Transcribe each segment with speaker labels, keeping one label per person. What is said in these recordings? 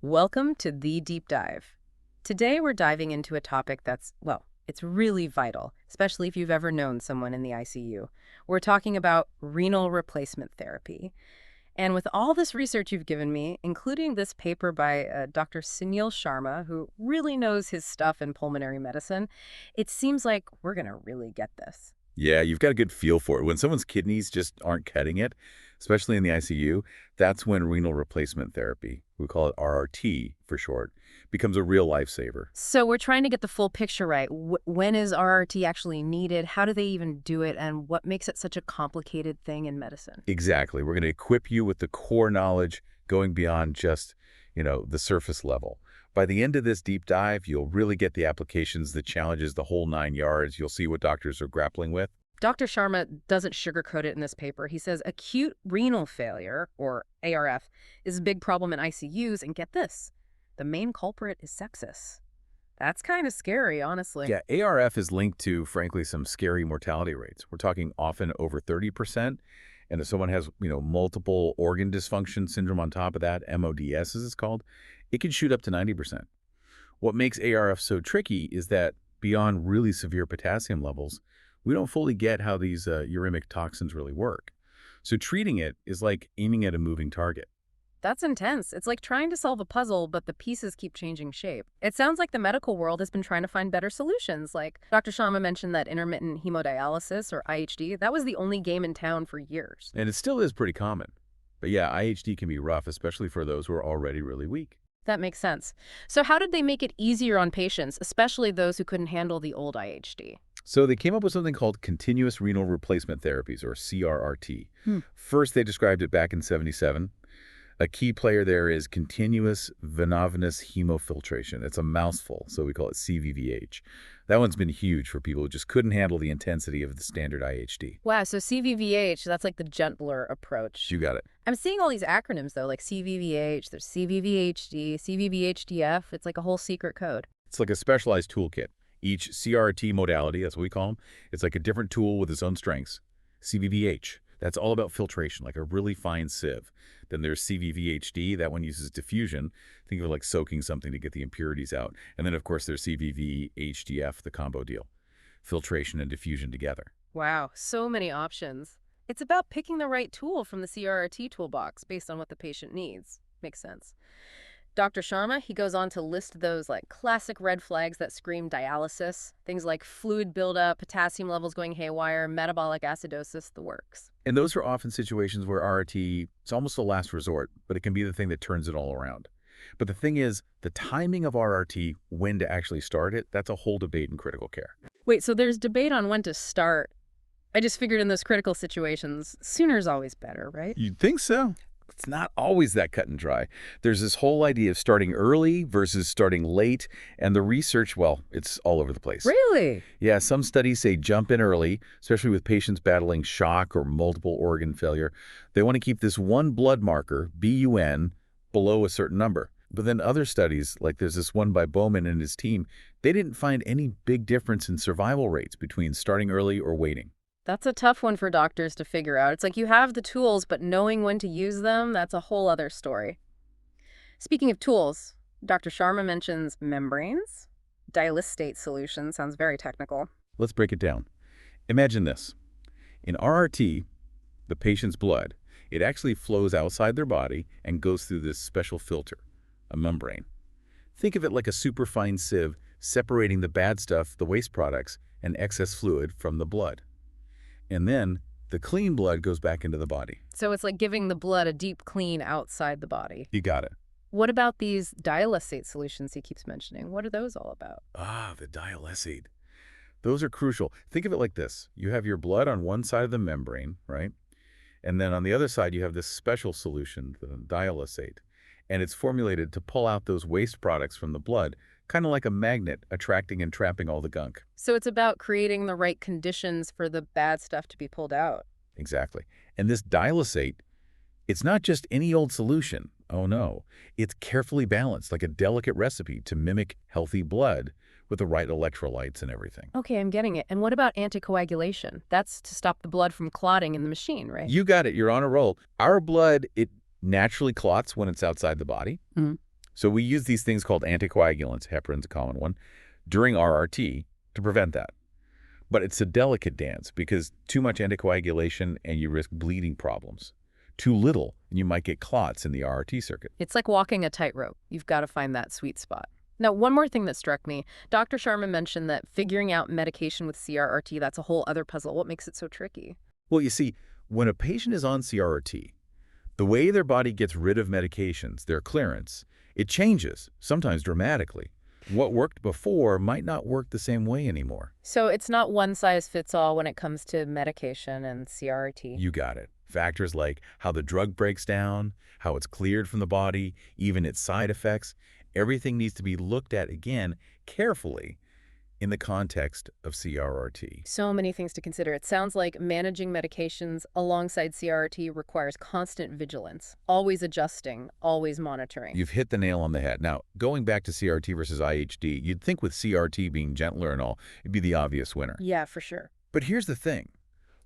Speaker 1: Welcome to The Deep Dive. Today we're diving into a topic that's, well, it's really vital, especially if you've ever known someone in the ICU. We're talking about renal replacement therapy. And with all this research you've given me, including this paper by Dr. Sunil Sharma, who really knows his stuff in pulmonary medicine, it seems like we're going to really get this.
Speaker 2: Yeah, you've got a good feel for it. When someone's kidneys just aren't cutting it, especially in the ICU, that's when renal replacement therapy, we call it RRT for short, becomes a real lifesaver.
Speaker 1: So we're trying to get the full picture right. When is RRT actually needed? How do they even do it? And what makes it such a complicated thing in medicine?
Speaker 2: Exactly. We're going to equip you with the core knowledge going beyond just, the surface level. By the end of this deep dive, you'll really get the applications, the challenges, the whole 9 yards. You'll see what doctors are grappling with.
Speaker 1: Dr. Sharma doesn't sugarcoat it in this paper. He says acute renal failure, or ARF, is a big problem in ICUs. And get this, the main culprit is sepsis. That's kind of scary, honestly.
Speaker 2: Yeah, ARF is linked to, frankly, some scary mortality rates. We're talking often over 30%. And if someone has, multiple organ dysfunction syndrome on top of that, MODS as it's called, it can shoot up to 90%. What makes ARF so tricky is that beyond really severe potassium levels, we don't fully get how these uremic toxins really work. So treating it is like aiming at a moving target.
Speaker 1: That's intense. It's like trying to solve a puzzle, but the pieces keep changing shape. It sounds like the medical world has been trying to find better solutions. Like Dr. Sharma mentioned that intermittent hemodialysis, or IHD, that was the only game in town for years.
Speaker 2: And it still is pretty common. But yeah, IHD can be rough, especially for those who are already really weak.
Speaker 1: That makes sense. So how did they make it easier on patients, especially those who couldn't handle the old IHD?
Speaker 2: So they came up with something called continuous renal replacement therapies, or CRRT. First, they described it back in '77. A key player there is continuous venovenous hemofiltration. It's a mouthful, so we call it CVVH. That one's been huge for people who just couldn't handle the intensity of the standard IHD.
Speaker 1: Wow, so CVVH, that's like the gentler approach.
Speaker 2: You got it.
Speaker 1: I'm seeing all these acronyms, though, like CVVH, there's CVVHD, CVVHDF. It's like a whole secret code.
Speaker 2: It's like a specialized toolkit. Each CRT modality, that's what we call them, it's like a different tool with its own strengths. CVVH, that's all about filtration, like a really fine sieve. Then there's CVVHD, that one uses diffusion. Think of it like soaking something to get the impurities out. And then, of course, there's CVVHDF, the combo deal. Filtration and diffusion together.
Speaker 1: Wow, so many options. It's about picking the right tool from the CRRT toolbox based on what the patient needs. Makes sense. Dr. Sharma, he goes on to list those like classic red flags that scream dialysis, things like fluid buildup, potassium levels going haywire, metabolic acidosis, the works.
Speaker 2: And those are often situations where RRT, it's almost a last resort, but it can be the thing that turns it all around. But the thing is, the timing of RRT, when to actually start it, that's a whole debate in critical care.
Speaker 1: Wait, so there's debate on when to start. I just figured in those critical situations, sooner's always better, right?
Speaker 2: You'd think so. It's not always that cut and dry. There's this whole idea of starting early versus starting late, and the research, well, it's all over the place.
Speaker 1: Really?
Speaker 2: Yeah, some studies say jump in early, especially with patients battling shock or multiple organ failure. They want to keep this one blood marker, BUN, below a certain number. But then other studies, like there's this one by Bowman and his team, they didn't find any big difference in survival rates between starting early or waiting.
Speaker 1: That's a tough one for doctors to figure out. It's like you have the tools, but knowing when to use them, that's a whole other story. Speaking of tools, Dr. Sharma mentions membranes. Dialysate solution sounds very technical.
Speaker 2: Let's break it down. Imagine this. In RRT, the patient's blood, it actually flows outside their body and goes through this special filter, a membrane. Think of it like a superfine sieve separating the bad stuff, the waste products, and excess fluid from the blood. And then the clean blood goes back into the body.
Speaker 1: So it's like giving the blood a deep clean outside the body.
Speaker 2: You got it.
Speaker 1: What about these dialysate solutions he keeps mentioning? What are those all about?
Speaker 2: Ah, the dialysate. Those are crucial. Think of it like this. You have your blood on one side of the membrane, right? And then on the other side, you have this special solution, the dialysate. And it's formulated to pull out those waste products from the blood, kind of like a magnet attracting and trapping all the gunk.
Speaker 1: So it's about creating the right conditions for the bad stuff to be pulled out.
Speaker 2: Exactly. And this dialysate, it's not just any old solution. Oh no. It's carefully balanced, like a delicate recipe to mimic healthy blood with the right electrolytes and everything.
Speaker 1: Okay, I'm getting it. And what about anticoagulation? That's to stop the blood from clotting in the machine, right?
Speaker 2: You got it. You're on a roll. Our blood, it naturally clots when it's outside the body. So we use these things called anticoagulants, heparin's a common one, during RRT to prevent that. But it's a delicate dance because too much anticoagulation and you risk bleeding problems. Too little and you might get clots in the RRT circuit.
Speaker 1: It's like walking a tightrope. You've got to find that sweet spot. Now, one more thing that struck me. Dr. Sharma mentioned that figuring out medication with CRRT, that's a whole other puzzle. What makes it so tricky?
Speaker 2: Well, you see, when a patient is on CRRT, the way their body gets rid of medications, their clearance, it changes, sometimes dramatically. What worked before might not work the same way anymore.
Speaker 1: So it's not one size fits all when it comes to medication and CRRT.
Speaker 2: You got it. Factors like how the drug breaks down, how it's cleared from the body, even its side effects, everything needs to be looked at again carefully in the context of CRRT.
Speaker 1: So many things to consider. It sounds like managing medications alongside CRRT requires constant vigilance, always adjusting, always monitoring.
Speaker 2: You've hit the nail on the head. Now, going back to CRT versus IHD, you'd think with CRT being gentler and all, it'd be the obvious winner.
Speaker 1: Yeah, for sure.
Speaker 2: But here's the thing.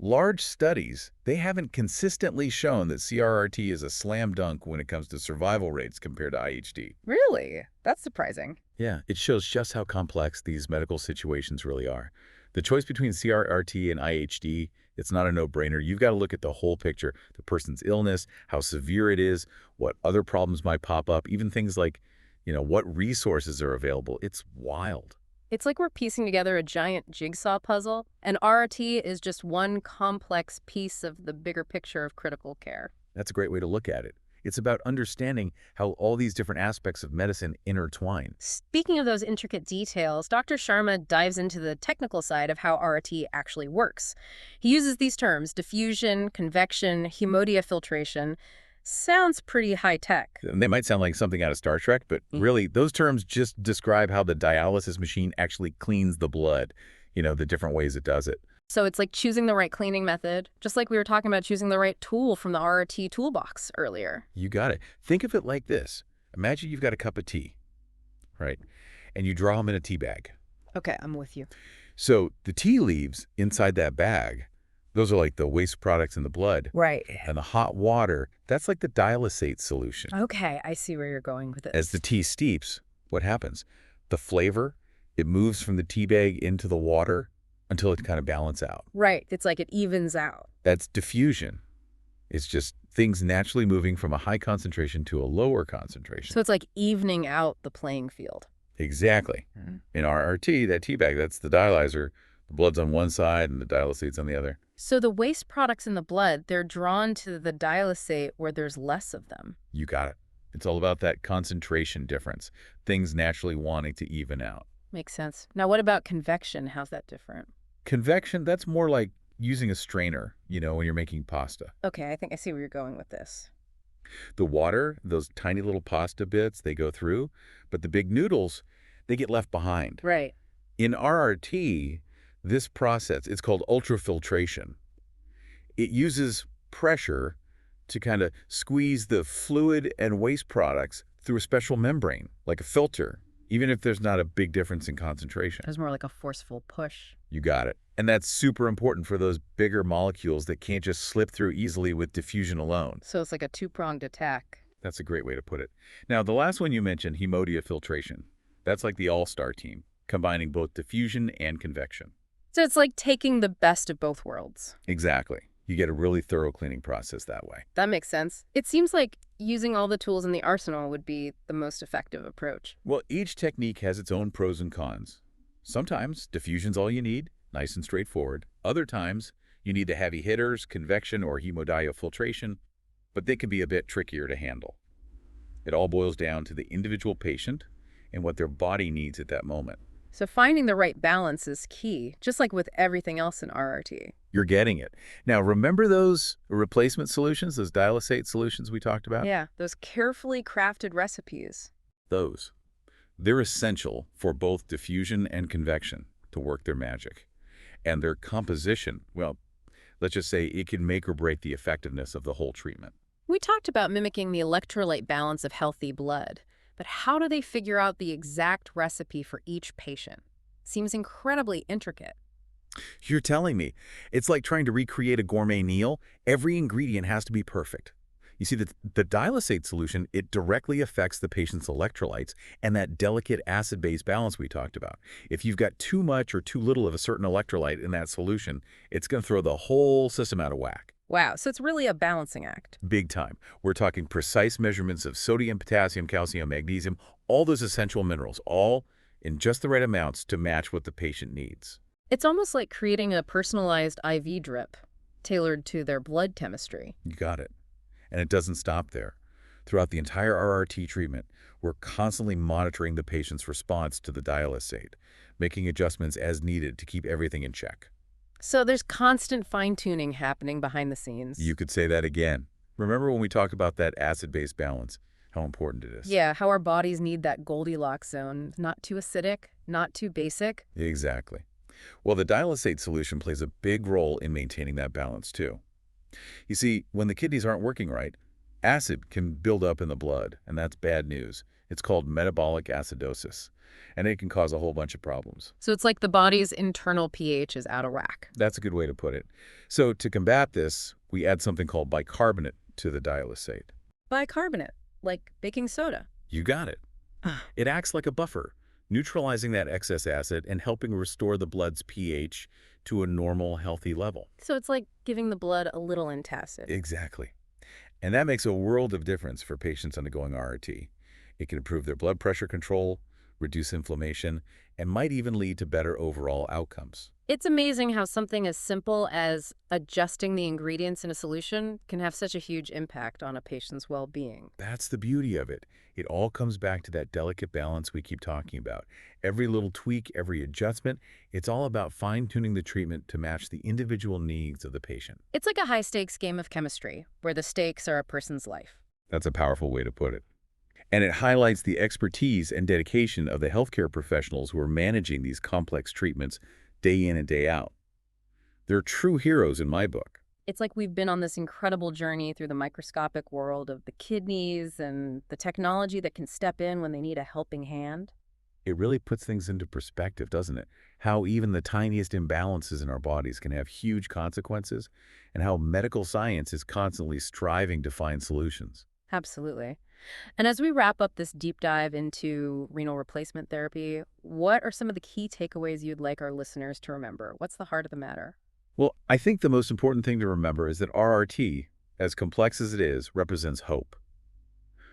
Speaker 2: Large studies, they haven't consistently shown that CRRT is a slam dunk when it comes to survival rates compared to IHD.
Speaker 1: Really? That's surprising.
Speaker 2: Yeah, it shows just how complex these medical situations really are. The choice between CRRT and IHD, it's not a no-brainer. You've got to look at the whole picture, the person's illness, how severe it is, what other problems might pop up, even things like, what resources are available. It's wild.
Speaker 1: It's like we're piecing together a giant jigsaw puzzle, and RRT is just one complex piece of the bigger picture of critical care.
Speaker 2: That's a great way to look at it. It's about understanding how all these different aspects of medicine intertwine.
Speaker 1: Speaking of those intricate details, Dr. Sharma dives into the technical side of how RRT actually works. He uses these terms, diffusion, convection, hemodiafiltration. Sounds pretty high-tech.
Speaker 2: And they might sound like something out of Star Trek, but really, those terms just describe how the dialysis machine actually cleans the blood, the different ways it does it.
Speaker 1: So it's like choosing the right cleaning method, just like we were talking about choosing the right tool from the RRT toolbox earlier.
Speaker 2: You got it. Think of it like this. Imagine you've got a cup of tea, right? And you draw them in a tea bag.
Speaker 1: Okay, I'm with you.
Speaker 2: So the tea leaves inside that bag, those are like the waste products in the blood.
Speaker 1: Right.
Speaker 2: And the hot water, that's like the dialysate solution.
Speaker 1: Okay, I see where you're going with it.
Speaker 2: As the tea steeps, what happens? The flavor, it moves from the tea bag into the water until it kind of balances out.
Speaker 1: Right, it's like it evens out.
Speaker 2: That's diffusion. It's just things naturally moving from a high concentration to a lower concentration.
Speaker 1: So it's like evening out the playing field.
Speaker 2: Exactly. In RRT, that tea bag, that's the dialyzer. The blood's on one side and the dialysate's on the other.
Speaker 1: So the waste products in the blood, they're drawn to the dialysate where there's less of them.
Speaker 2: You got it. It's all about that concentration difference, things naturally wanting to even out.
Speaker 1: Makes sense. Now, what about convection? How's that different?
Speaker 2: Convection, that's more like using a strainer, when you're making pasta.
Speaker 1: Okay, I think I see where you're going with this.
Speaker 2: The water, those tiny little pasta bits, they go through, but the big noodles, they get left behind.
Speaker 1: Right.
Speaker 2: In RRT, this process, it's called ultrafiltration. It uses pressure to kind of squeeze the fluid and waste products through a special membrane, like a filter, even if there's not a big difference in concentration.
Speaker 1: There's more like a forceful push.
Speaker 2: You got it. And that's super important for those bigger molecules that can't just slip through easily with diffusion alone.
Speaker 1: So it's like a two-pronged attack.
Speaker 2: That's a great way to put it. Now, the last one you mentioned, hemodiafiltration. That's like the all-star team, combining both diffusion and convection.
Speaker 1: So it's like taking the best of both worlds.
Speaker 2: Exactly. You get a really thorough cleaning process that way.
Speaker 1: That makes sense. It seems like using all the tools in the arsenal would be the most effective approach.
Speaker 2: Well, each technique has its own pros and cons. Sometimes diffusion's all you need, nice and straightforward. Other times, you need the heavy hitters, convection or hemodiafiltration, but they can be a bit trickier to handle. It all boils down to the individual patient and what their body needs at that moment.
Speaker 1: So finding the right balance is key, just like with everything else in RRT.
Speaker 2: You're getting it. Now, remember those replacement solutions, those dialysate solutions we talked about?
Speaker 1: Yeah, those carefully crafted recipes.
Speaker 2: Those. They're essential for both diffusion and convection to work their magic. And their composition, well, let's just say it can make or break the effectiveness of the whole treatment.
Speaker 1: We talked about mimicking the electrolyte balance of healthy blood, but how do they figure out the exact recipe for each patient? Seems incredibly intricate.
Speaker 2: You're telling me. It's like trying to recreate a gourmet meal. Every ingredient has to be perfect. You see, the dialysate solution, it directly affects the patient's electrolytes and that delicate acid-base balance we talked about. If you've got too much or too little of a certain electrolyte in that solution, it's going to throw the whole system out of whack.
Speaker 1: Wow, so it's really a balancing act.
Speaker 2: Big time. We're talking precise measurements of sodium, potassium, calcium, magnesium, all those essential minerals, all in just the right amounts to match what the patient needs.
Speaker 1: It's almost like creating a personalized IV drip, tailored to their blood chemistry.
Speaker 2: You got it. And it doesn't stop there. Throughout the entire RRT treatment, we're constantly monitoring the patient's response to the dialysate, making adjustments as needed to keep everything in check.
Speaker 1: So there's constant fine-tuning happening behind the scenes.
Speaker 2: You could say that again. Remember when we talked about that acid-base balance, how important it is?
Speaker 1: Yeah, how our bodies need that Goldilocks zone, not too acidic, not too basic.
Speaker 2: Exactly. Well, the dialysate solution plays a big role in maintaining that balance, too. You see, when the kidneys aren't working right, acid can build up in the blood, and that's bad news. It's called metabolic acidosis, and it can cause a whole bunch of problems.
Speaker 1: So it's like the body's internal pH is out of whack.
Speaker 2: That's a good way to put it. So to combat this, we add something called bicarbonate to the dialysate.
Speaker 1: Bicarbonate, like baking soda.
Speaker 2: You got it. It acts like a buffer, neutralizing that excess acid and helping restore the blood's pH to a normal, healthy level.
Speaker 1: So it's like giving the blood a little antacid.
Speaker 2: Exactly. And that makes a world of difference for patients undergoing RRT. It can improve their blood pressure control, reduce inflammation, and might even lead to better overall outcomes.
Speaker 1: It's amazing how something as simple as adjusting the ingredients in a solution can have such a huge impact on a patient's well-being.
Speaker 2: That's the beauty of it. It all comes back to that delicate balance we keep talking about. Every little tweak, every adjustment, it's all about fine-tuning the treatment to match the individual needs of the patient.
Speaker 1: It's like a high-stakes game of chemistry, where the stakes are a person's life.
Speaker 2: That's a powerful way to put it. And it highlights the expertise and dedication of the healthcare professionals who are managing these complex treatments day in and day out. They're true heroes in my book.
Speaker 1: It's like we've been on this incredible journey through the microscopic world of the kidneys and the technology that can step in when they need a helping hand.
Speaker 2: It really puts things into perspective, doesn't it? How even the tiniest imbalances in our bodies can have huge consequences, and how medical science is constantly striving to find solutions.
Speaker 1: Absolutely. And as we wrap up this deep dive into renal replacement therapy, what are some of the key takeaways you'd like our listeners to remember? What's the heart of the matter?
Speaker 2: Well, I think the most important thing to remember is that RRT, as complex as it is, represents hope.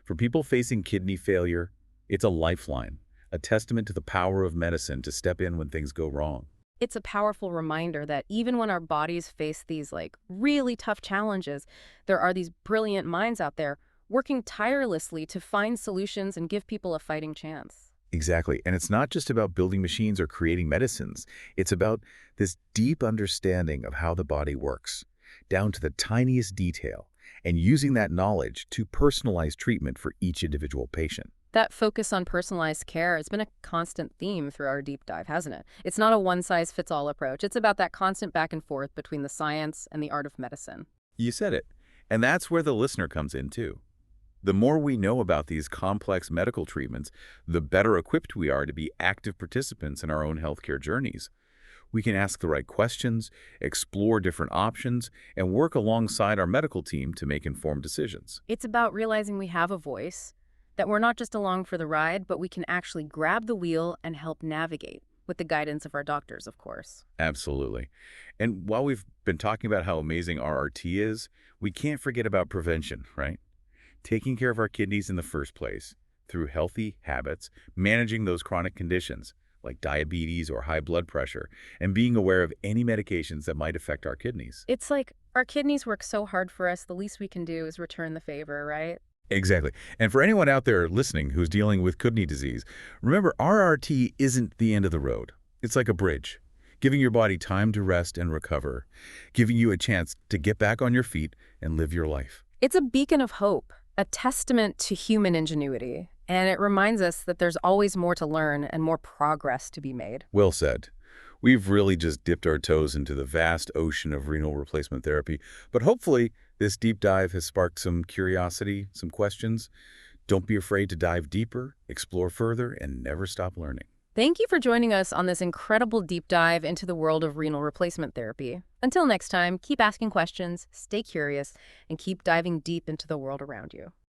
Speaker 2: For people facing kidney failure, it's a lifeline, a testament to the power of medicine to step in when things go wrong.
Speaker 1: It's a powerful reminder that even when our bodies face these really tough challenges, there are these brilliant minds out there working tirelessly to find solutions and give people a fighting chance.
Speaker 2: Exactly. And it's not just about building machines or creating medicines. It's about this deep understanding of how the body works, down to the tiniest detail, and using that knowledge to personalize treatment for each individual patient.
Speaker 1: That focus on personalized care has been a constant theme through our deep dive, hasn't it? It's not a one-size-fits-all approach. It's about that constant back and forth between the science and the art of medicine.
Speaker 2: You said it. And that's where the listener comes in, too. The more we know about these complex medical treatments, the better equipped we are to be active participants in our own healthcare journeys. We can ask the right questions, explore different options, and work alongside our medical team to make informed decisions.
Speaker 1: It's about realizing we have a voice, that we're not just along for the ride, but we can actually grab the wheel and help navigate, with the guidance of our doctors, of course.
Speaker 2: Absolutely. And while we've been talking about how amazing RRT is, we can't forget about prevention, right? Taking care of our kidneys in the first place through healthy habits, managing those chronic conditions like diabetes or high blood pressure, and being aware of any medications that might affect our kidneys.
Speaker 1: It's like our kidneys work so hard for us, the least we can do is return the favor, right?
Speaker 2: Exactly. And for anyone out there listening who's dealing with kidney disease, remember RRT isn't the end of the road. It's like a bridge, giving your body time to rest and recover, giving you a chance to get back on your feet and live your life.
Speaker 1: It's a beacon of hope, a testament to human ingenuity, and it reminds us that there's always more to learn and more progress to be made.
Speaker 2: Well said. We've really just dipped our toes into the vast ocean of renal replacement therapy, but hopefully this deep dive has sparked some curiosity, some questions. Don't be afraid to dive deeper, explore further, and never stop learning.
Speaker 1: Thank you for joining us on this incredible deep dive into the world of renal replacement therapy. Until next time, keep asking questions, stay curious, and keep diving deep into the world around you.